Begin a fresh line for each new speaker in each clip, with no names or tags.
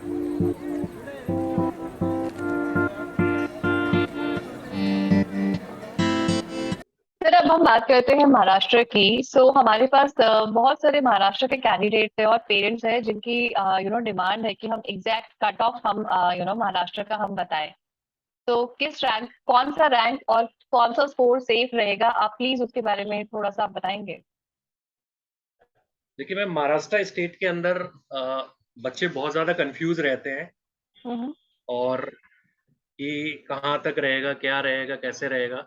Sir अब हम बात करते हैं महाराष्ट्र की। हमारे पास बहुत सारे महाराष्ट्र के कैंडिडेट्स हैं और पेरेंट्स हैं जिनकी डिमांड है कि हम एग्जैक्ट कट ऑफ हम महाराष्ट्र का हम बताएं। तो किस रैंक, कौन सा रैंक और कौन सा स्कोर सेफ रहेगा, आप प्लीज उसके बारे में थोड़ा सा आप बताएंगे।
देखिए मैम, महाराष्ट्र स्टेट के अंदर बच्चे बहुत ज्यादा कंफ्यूज रहते हैं।
हम्म।
और कि कहाँ तक रहेगा, क्या रहेगा, कैसे रहेगा।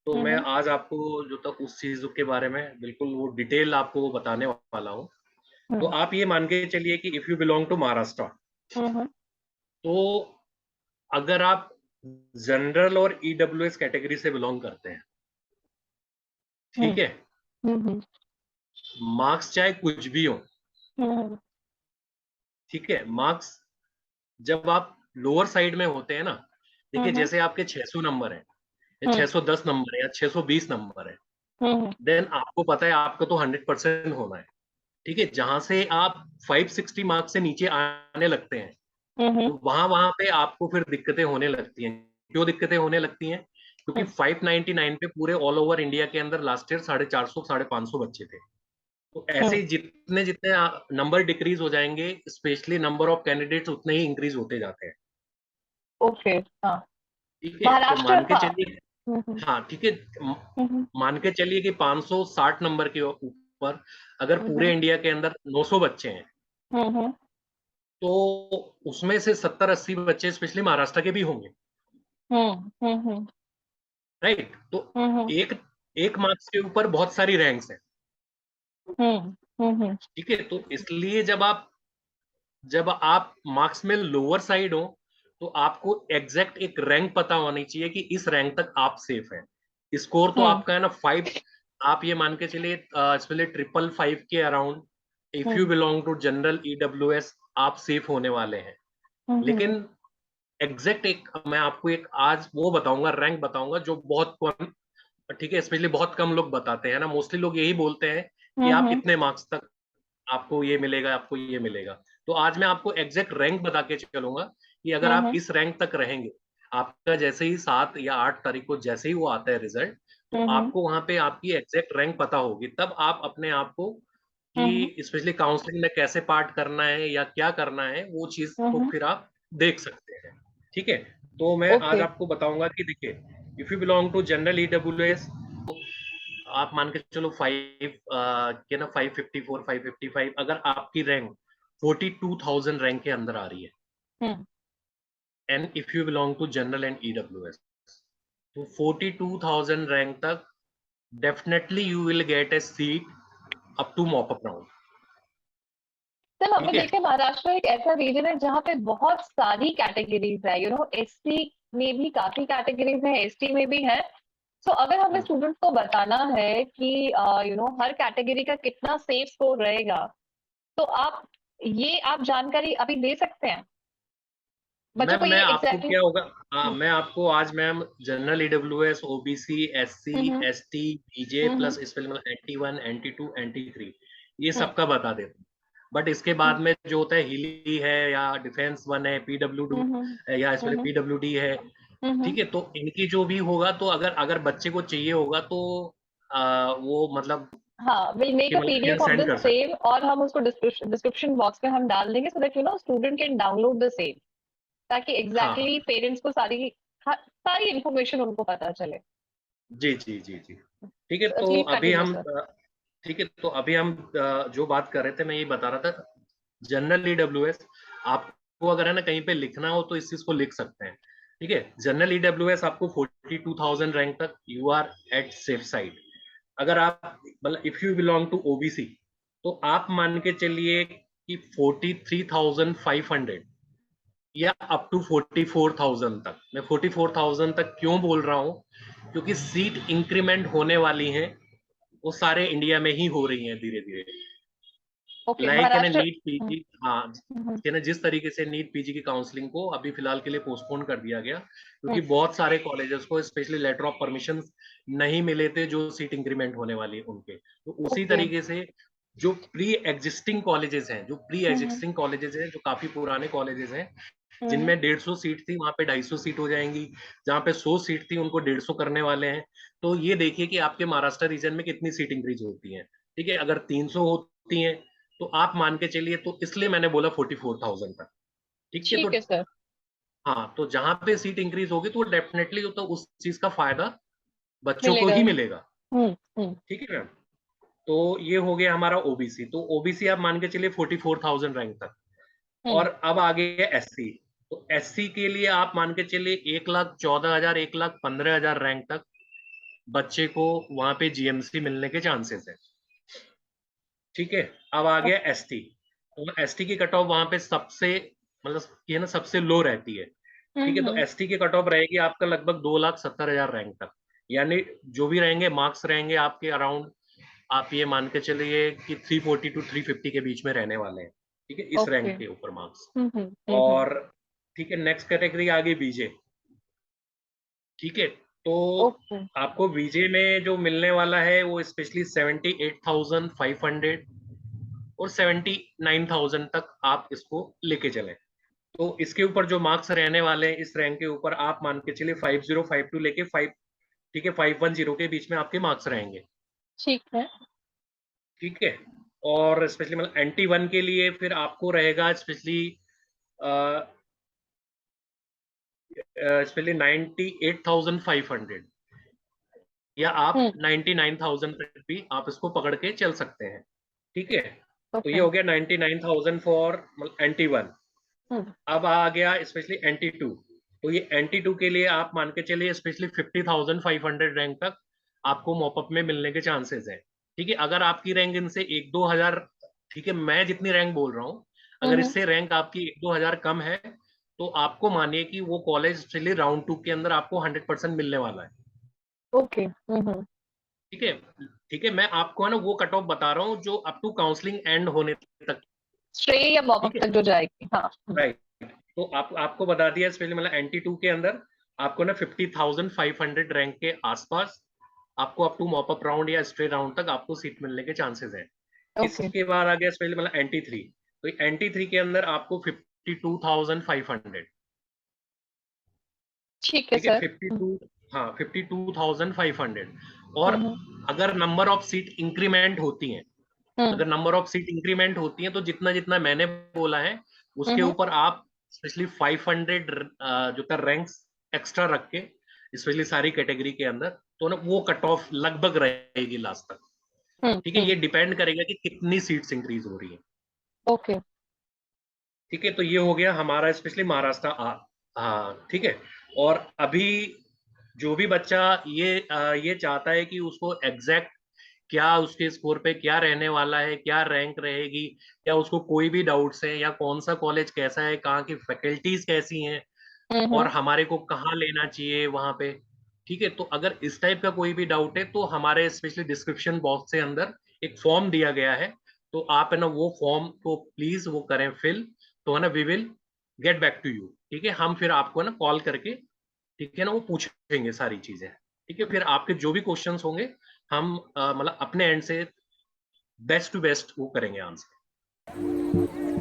तो मैं
हम्म।
आज आपको जो तक उस चीज के बारे में बिल्कुल वो डिटेल आपको बताने वाला हूँ। तो
हम्म।
आप ये मान के चलिए कि if you belong to Maharashtra,
hmm.
तो अगर आप जनरल और ईडब्ल्यूएस कैटेगरी से बिलोंग करते हैं,
हम्म।
ठीक है,
हम्म।
मार्क्स चाहे कुछ भी हो,
हम्म।
ठीक है, मार्क्स जब आप लोअर साइड में होते हैं ना, देखिए
हम्म।
जैसे आपके 600 नंबर है या
हम्म।
610 नंबर है या 620 नंबर है,
हम्म।
देन आपको पता है आपका तो 100% होना है। ठीक है, जहां से आप 560 मार्क्स से नीचे आने लगते हैं,
हम्म।
तो वहां वहां पे आपको फिर दिक्कतें होने लगती हैं। क्यों दिक्कतें होने लगती हैं? क्योंकि
हम्म।
599 पे पूरे ऑल ओवर इंडिया के अंदर लास्ट ईयर 450 550 बच्चे थे। तो ऐसे
हम्म।
ही जितने जितने नंबर डिक्रीज हो जाएंगे, स्पेशली नंबर ऑफ कैंडिडेट्स उतने ही इंक्रीज होते जाते हैं।
ओके। हाँ।
ठीक है, तो
महाराष्ट्र,
मान के
हाँ।
चलिए,
हम्म।
हाँ ठीक है,
हम्म।
मान के चलिए कि 560 नंबर के ऊपर अगर पूरे
हम्म।
इंडिया के अंदर 900 बच्चे हैं,
हम्म।
तो उसमें से 70-80 बच्चे स्पेशली महाराष्ट्र के भी होंगे।
हम्म। हम्म।
राइट, तो
हम्म।
एक एक मार्क्स के ऊपर बहुत सारी रैंक्स हैं।
हम्म। हम्म।
ठीक है, तो इसलिए जब आप मार्क्स में लोअर साइड हो, तो आपको एग्जैक्ट एक रैंक पता होनी चाहिए कि इस रैंक तक आप सेफ हैं। स्कोर तो
हम्म।
आपका है ना 5, आप ये मान के चलिए इसमें 555 के around, if you
hmm.
Belong to general EWS, आप सेफ होने वाले हैं।
हम्म।
लेकिन एग्जैक्ट एक मैं आपको एक आज वो बताऊंगा, रैंक बताऊंगा जो बहुत कम, ठीक है, स्पेशली बहुत कम लोग बताते हैं ना। मोस्टली लोग यही बोलते हैं कि आप
हम्म।
इतने मार्क्स तक आपको ये मिलेगा, आपको ये मिलेगा। तो आज मैं आपको एग्जैक्ट रैंक बता के चलूंगा कि अगर आप
हम्म।
इस रैंक तक रहेंगे, आपका जैसे ही 7 या 8 तारीख को जैसे ही वो आता है रिजल्ट, तो
हम्म।
आपको वहां पे आपकी एग्जैक्ट रैंक पता होगी। तब आप अपने आप को
हम्म।
कि स्पेशली काउंसलिंग में कैसे पार्ट करना है या क्या करना है, वो चीज को
हम्म।
फिर आप देख सकते हैं। ठीक है, तो मैं आज
ओके।
आपको बताऊंगा कि देखिए, if you belong to general EWS, आप मान के चलो 554 555, अगर आपकी रैंक 42,000 रैंक के अंदर आ रही है,
hmm.
And if you belong to general and EWS, तो 42,000 रैंक तक definitely you will get a seat up to mop up round.
Sir हमें
ठीक है,
देखिए, महाराष्ट्र एक ऐसा रीजन है जहाँ पे बहुत सारी कैटेगरीज है। एससी में भी काफी कैटेगरीज है, एसटी में भी है। अगर हमें स्टूडेंट को बताना है कि हर कैटेगरी का कितना सेफ स्कोर रहेगा, तो आप जानकारी अभी दे सकते हैं बच्चों
मैम
को
मैं
ये
आपको
एग्जैक्टली।
क्या होगा, मैं आपको आज ma'am general EWS, OBC, SC,
hmm.
ST, BJ
hmm.
Plus इसमें NT1, NT2, NT3, ये
हम्म।
सबका बता देता हूँ। बट इसके बाद में जो होता है हिली है या डिफेंस वन है, PWD
हम्म।
या इसमें
हम्म।
PWD है।
हम्म।
ठीक है, तो इनकी जो भी होगा, तो अगर अगर बच्चे को चाहिए होगा तो वो मतलब
हाँ, विल मेक
कि
अ
मतलब
पीडीएफ ऑफ द
सेंड कर सकते
सेम और हम उसको डिस्क्रिप्शन बॉक्स में हम डाल देंगे, so that student can download the same, ताकि
हैं। हाँ हाँ,
एग्जैक्टली पेरेंट्स को सारी इंफॉर्मेशन उनको पता चले।
जी जी जी जी। ठीक है, तो
प्लीज
अभी
कंटिन्यू
हम
सर।
ठीक है, तो अभी हम जो बात कर रहे थे, मैं ये बता रहा था, जनरल ईडब्ल्यूएस, आपको अगर है ना कहीं पे लिखना हो तो इस चीज को लिख सकते हैं। ठीक है, जनरल ईडब्ल्यूएस आपको 42,000 रैंक तक you are at safe side. अगर आप मतलब if you belong to OBC, तो आप मान के चलिए कि 43,500 या अप टू 44,000 तक। मैं 44,000 तक क्यों बोल रहा हूँ? क्योंकि सीट इंक्रीमेंट होने वाली हैं, वो सारे इंडिया में ही हो रही हैं धीरे धीरे।
ओके,
लाइक है ना
महाराष्ट्र।
नीट पीजी, हाँ,
हम्म।
है ना, जिस तरीके से नीट पीजी की काउंसलिंग को अभी फिलहाल के लिए पोस्टपोन कर दिया गया,
हम्म।
क्योंकि बहुत सारे कॉलेजेस को स्पेशली लेटर ऑफ परमिशन नहीं मिले थे जो सीट इंक्रीमेंट होने वाली है उनके। तो उसी
ओके।
तरीके से जो प्री एग्जिस्टिंग कॉलेजेस हैं, जो काफी पुराने कॉलेजेस हैं, जिनमें 150 सीट थी, वहां पे 250 सीट हो जाएंगी। जहां पे 100 सीट थी, उनको 150 करने वाले हैं। तो ये देखिए कि आपके महाराष्ट्र रीजन में कितनी सीट इंक्रीज होती है। ठीक है, अगर 300 होती हैं तो आप मान के चलिए, तो इसलिए मैंने बोला 44,000 तक। ठीक है, तो
ठीक है सर।
हाँ, तो जहां पे सीट इंक्रीज होगी तो डेफिनेटली तो उस चीज का फायदा बच्चों को
मिलेगा।
ही मिलेगा।
हम्म।
ठीक है मैम। तो ये हो गया हमारा ओबीसी। तो ओबीसी आप मान के चलिए 44,000 रैंक तक।
हम्म।
और अब आगे है एससी। तो एससी के लिए आप मान के चलिए 1,14,000, 1,15,000 रैंक तक बच्चे को वहां पे जीएमसी मिलने के चांसेस है। ठीक है, अब आ गया एसटी। तो एसटी की कट ऑफ वहां पे सबसे, मतलब ये ना, सबसे लो रहती है। ठीक है, तो
हम्म।
एसटी की कट ऑफ रहेगी आपका लगभग 2,70,000 रैंक तक। यानी जो भी रहेंगे मार्क्स रहेंगे आपके अराउंड, आप ये मान के चलिए कि 340 टू 350 के बीच में रहने वाले हैं। ठीक है, इस
ओके।
रैंक के ऊपर मार्क्स।
हम्म।
और ठीक है, नेक्स्ट कैटेगरी आ गई बीजे। ठीक है, तो
ओके।
आपको बीजे में जो मिलने वाला है वो स्पेशली 78,500 और 79,000 तक आप इसको लेके चलें। तो इसके ऊपर जो मार्क्स रहने वाले हैं इस रैंक के ऊपर, आप मान के चलिए 5052 लेके 5, ठीक है, 510 के बीच में आपके मार्क्स रहेंगे।
ठीक है।
ठीक है, और स्पेशली मतलब एंटी वन के लिए फिर आपको रहेगा स्पेशली स्पेशली 98,500, या आप
हम्म।
99,000 तक भी आप इसको पकड़ के चल सकते हैं। ठीक है, तो ये
ओके।
हो गया 99,000 फॉर एंटी वन।
हम्म।
अब आ गया स्पेशली एंटी टू। तो ये एंटी टू के लिए आप मान के चलिए स्पेशली 50,500 रैंक तक आपको मॉपअप में मिलने के चांसेस हैं। ठीक है, अगर आपकी रैंक इनसे 1-2 हजार, ठीक है, मैं जितनी रैंक बोल रहा हूँ, अगर
हम्म।
इससे रैंक आपकी 1-2 हजार कम है, तो आपको मानिए कि वो कॉलेज स्पेशली राउंड 2 के अंदर आपको 100% मिलने वाला है।
ओके।
ठीक है, ठीक है, मैं आपको है ना वो कट ऑफ बता रहा हूँ जो अप टू काउंसलिंग एंड होने तक।
स्ट्रे या
ठीक
मॉपअप
है,
तक जो जाएगी, हाँ।
राइट। तो आपको बता दिया स्पेशली मतलब एंटी टू के अंदर आपको ना 50,500 रैंक के आसपास आपको अप टू मॉपअप राउंड या स्ट्रे राउंड तक आपको सीट मिलने के चांसेस हैं।
ओके।
इसके बाद आ गया स्पेशली मतलब एंटी थ्री। तो एंटी थ्री के अंदर आपको 52,500।
ठीक है
ठीक है,
सर।
52, हाँ 52,500। और
हम्म।
अगर नंबर ऑफ सीट इंक्रीमेंट होती हैं,
हम्म।
अगर नंबर ऑफ सीट इंक्रीमेंट होती है, तो जितना जितना मैंने बोला है उसके
हम्म।
ऊपर आप स्पेशली 500 जो था रैंक्स एक्स्ट्रा रख के, स्पेशली सारी कैटेगरी के अंदर, तो ना वो कट ऑफ लगभग रहेगी लास्ट तक। ठीक है,
हम्म।
ये डिपेंड करेगा कि कितनी सीट्स इंक्रीज हो रही है।
ओके।
ठीक है, तो ये हो गया हमारा स्पेशली महाराष्ट्र। हाँ, ठीक है। और अभी जो भी बच्चा ये चाहता है कि उसको एग्जैक्ट क्या उसके स्कोर पे क्या रहने वाला है, क्या रैंक रहेगी, या उसको कोई भी डाउट्स है, या कौन सा कॉलेज कैसा है, कहाँ की फैकल्टीज कैसी हैं, और
हम्म।
हमारे को कहाँ लेना चाहिए वहां पे। ठीक है, तो अगर इस टाइप का कोई भी डाउट है तो हमारे स्पेशली डिस्क्रिप्शन बॉक्स से अंदर एक फॉर्म दिया गया है। तो आप है ना वो फॉर्म को प्लीज वो करें फिल। तो है ना we will get back to you. ठीक है, हम फिर आपको ना कॉल करके, ठीक है ना, वो पूछेंगे सारी चीजें। ठीक है, फिर आपके जो भी क्वेश्चंस होंगे हम मतलब अपने एंड से बेस्ट टू बेस्ट वो करेंगे आंसर।